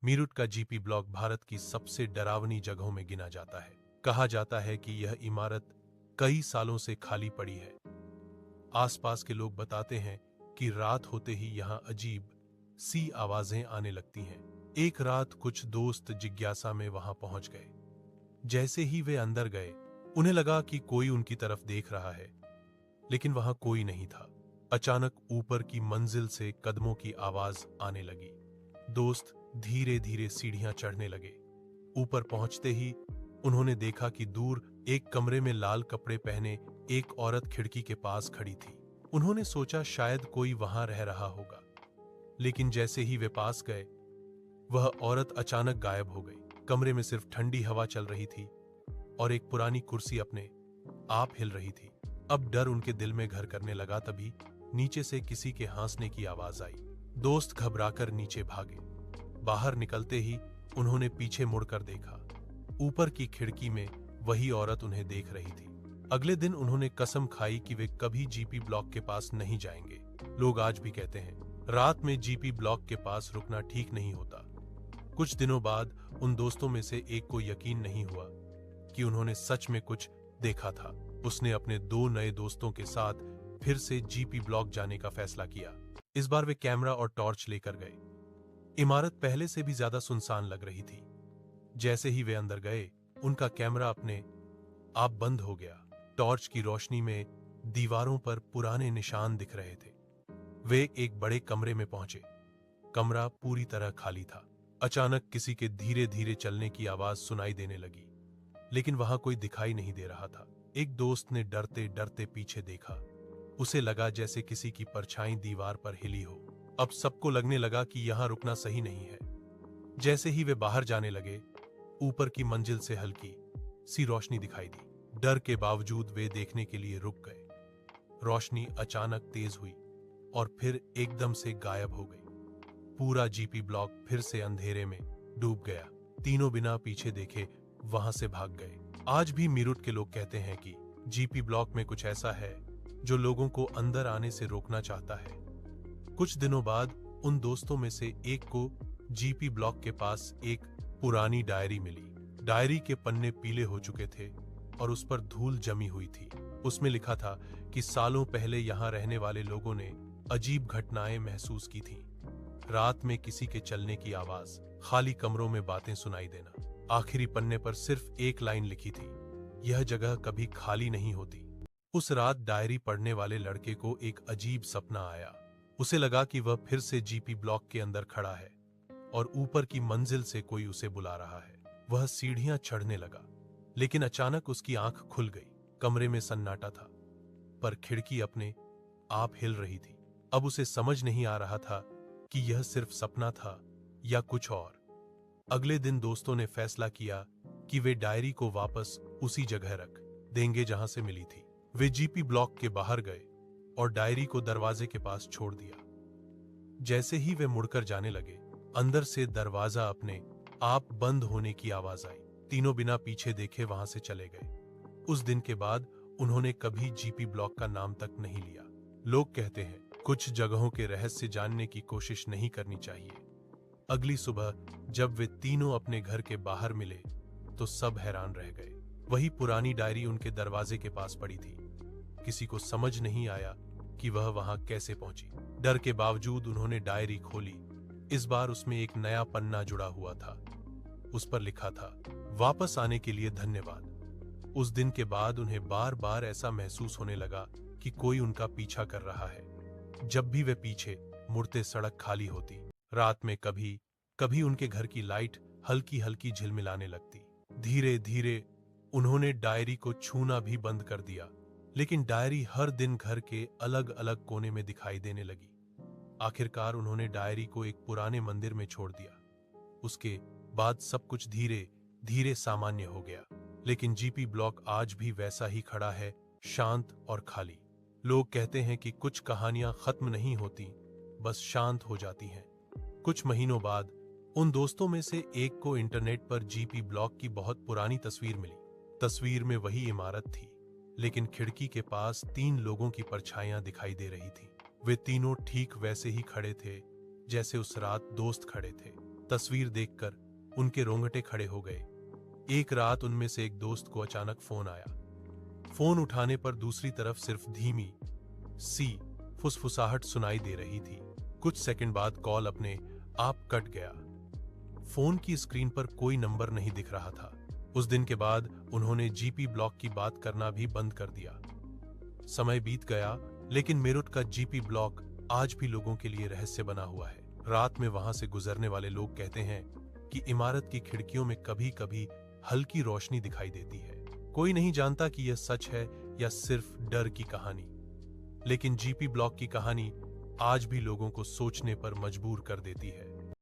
मीरठ का GP block Bharat की सबसे डरावनी जगहों में गिना जाता है। कहा जाता है कि यह इमारत कई सालों से खाली पड़ी है। आसपास के लोग बताते हैं कि रात होते ही यहां अजीब सी आवाजें आने लगती हैं। एक रात कुछ दोस्त जिज्ञासा में वहां पहुंच गए। जैसे ही वे अंदर गए, उन्हें लगा कि कोई उनकी तरफ देख रहा है, लेकिन वहां कोई नहीं था। अचानक ऊपर की मंजिल से कदमों की आवाज आने लगी। दोस्त धीरे धीरे सीढ़ियां चढ़ने लगे। ऊपर पहुंचते ही उन्होंने देखा कि दूर एक कमरे में लाल कपड़े पहने एक औरत खिड़की के पास खड़ी थी। उन्होंने सोचा शायद कोई वहां रह रहा होगा, लेकिन जैसे ही वे पास गए, वह औरत अचानक गायब हो गई। कमरे में सिर्फ ठंडी हवा चल रही थी और एक पुरानी कुर्सी अपने आप हिल रही थी। अब डर उनके दिल में घर करने लगा। तभी नीचे से किसी के हंसने की आवाज आई। दोस्त घबराकर नीचे भागे। बाहर निकलते ही उन्होंने पीछे मुड़कर देखा। ऊपर की खिड़की में वही औरत उन्हें देख रही थी। अगले दिन उन्होंने कसम खाई कि वे कभी जीपी ब्लॉक के पास नहीं जाएंगे। लोग आज भी कहते हैं, रात में जीपी ब्लॉक के पास रुकना ठीक नहीं होता। कुछ दिनों बाद उन दोस्तों में से एक को यकीन नहीं हुआ कि उन्होंने सच में कुछ देखा था। उसने अपने दो नए दोस्तों के साथ फिर से जीपी ब्लॉक जाने का फैसला किया। इस बार वे कैमरा और टॉर्च लेकर गए। इमारत पहले से भी ज्यादा सुनसान लग रही थी। जैसे ही वे अंदर गए, उनका कैमरा अपने आप बंद हो गया। टॉर्च की रोशनी में दीवारों पर पुराने निशान दिख रहे थे। वे एक बड़े कमरे में पहुंचे। कमरा पूरी तरह खाली था। अचानक किसी के धीरे धीरे चलने की आवाज सुनाई देने लगी, लेकिन वहां कोई दिखाई नहीं दे रहा था। एक दोस्त ने डरते डरते पीछे देखा। उसे लगा जैसे किसी की परछाई दीवार पर हिली हो। अब सबको लगने लगा कि यहां रुकना सही नहीं है। जैसे ही वे बाहर जाने लगे, ऊपर की मंजिल से हल्की सी रोशनी दिखाई दी। डर के बावजूद वे देखने के लिए रुक गए। रोशनी अचानक तेज हुई और फिर एकदम से गायब हो गई। पूरा जीपी ब्लॉक फिर से अंधेरे में डूब गया। तीनों बिना पीछे देखे वहां से भाग गए। आज भी मीरठ के लोग कहते हैं कि जीपी ब्लॉक में कुछ ऐसा है जो लोगों को अंदर आने से रोकना चाहता है। कुछ दिनों बाद उन दोस्तों में से एक को जीपी ब्लॉक के पास एक पुरानी डायरी मिली। डायरी के पन्ने पीले हो चुके थे और उस पर धूल जमी हुई थी। उसमें लिखा था कि सालों पहले यहां रहने वाले लोगों ने अजीब घटनाएं महसूस की थीं। रात में किसी के चलने की आवाज, खाली कमरों में बातें सुनाई देना। आखिरी पन्ने पर सिर्फ एक लाइन लिखी थी, यह जगह कभी खाली नहीं होती। उस रात डायरी पढ़ने वाले लड़के को एक अजीब सपना आया। उसे लगा कि वह फिर से जीपी ब्लॉक के अंदर खड़ा है और ऊपर की मंजिल से कोई उसे बुला रहा है। वह सीढ़ियां चढ़ने लगा, लेकिन अचानक उसकी आंख खुल गई। कमरे में सन्नाटा था, पर खिड़की अपने आप हिल रही थी। अब उसे समझ नहीं आ रहा था कि यह सिर्फ सपना था या कुछ और। अगले दिन दोस्तों ने फैसला किया कि वे डायरी को वापस उसी जगह रख देंगे जहां से मिली थी। वे जीपी ब्लॉक के बाहर गए और डायरी को दरवाजे के पास छोड़ दिया। जैसे ही वे मुड़कर जाने लगे, अंदर से दरवाजा अपने आप बंद होने की आवाज आई। तीनों बिना पीछे देखे वहां से चले गए। उस दिन के बाद उन्होंने कभी जीपी ब्लॉक का नाम तक नहीं लिया। लोग कहते हैं, कुछ जगहों के रहस्य जानने की कोशिश नहीं करनी चाहिए। अगली सुबह जब वे तीनों अपने घर के बाहर मिले, तो सब हैरान रह गए। वही पुरानी डायरी उनके दरवाजे के पास पड़ी थी। किसी को समझ नहीं आया कि वह वहां कैसे पहुंची। डर के बावजूद उन्होंने डायरी खोली। इस बार उसमें एक नया पन्ना जुड़ा हुआ था। उस पर लिखा था, वापस आने के लिए धन्यवाद। उस दिन के बाद उन्हें बार बार ऐसा महसूस होने लगा कि कोई उनका पीछा कर रहा है। जब भी वे पीछे मुड़ते, सड़क खाली होती। रात में कभी कभी उनके घर की लाइट हल्की हल्की झिलमिलाने लगती। धीरे धीरे उन्होंने डायरी को छूना भी बंद कर दिया, लेकिन डायरी हर दिन घर के अलग अलग कोने में दिखाई देने लगी। आखिरकार उन्होंने डायरी को एक पुराने मंदिर में छोड़ दिया। उसके बाद सब कुछ धीरे धीरे सामान्य हो गया, लेकिन जीपी ब्लॉक आज भी वैसा ही खड़ा है, शांत और खाली। लोग कहते हैं कि कुछ कहानियां खत्म नहीं होती, बस शांत हो जाती हैं। कुछ महीनों बाद उन दोस्तों में से एक को इंटरनेट पर जीपी ब्लॉक की बहुत पुरानी तस्वीर मिली। तस्वीर में वही इमारत थी, लेकिन खिड़की के पास तीन लोगों की परछाइयां दिखाई दे रही थी। वे तीनों ठीक वैसे ही खड़े थे जैसे उस रात दोस्त खड़े थे। तस्वीर देखकर उनके रोंगटे खड़े हो गए। एक रात उनमें से एक दोस्त को अचानक फोन आया। फोन उठाने पर दूसरी तरफ सिर्फ धीमी सी फुसफुसाहट सुनाई दे रही थी। कुछ सेकंड बाद कॉल अपने आप कट गया। फोन की स्क्रीन पर कोई नंबर नहीं दिख रहा था। उस दिन के बाद उन्होंने जीपी ब्लॉक की बात करना भी बंद कर दिया। समय बीत गया, लेकिन मेरठ का जीपी ब्लॉक आज भी लोगों के लिए रहस्य बना हुआ है। रात में वहां से गुजरने वाले लोग कहते हैं कि इमारत की खिड़कियों में कभी कभी हल्की रोशनी दिखाई देती है। कोई नहीं जानता कि यह सच है या सिर्फ डर की कहानी, लेकिन जीपी ब्लॉक की कहानी आज भी लोगों को सोचने पर मजबूर कर देती है।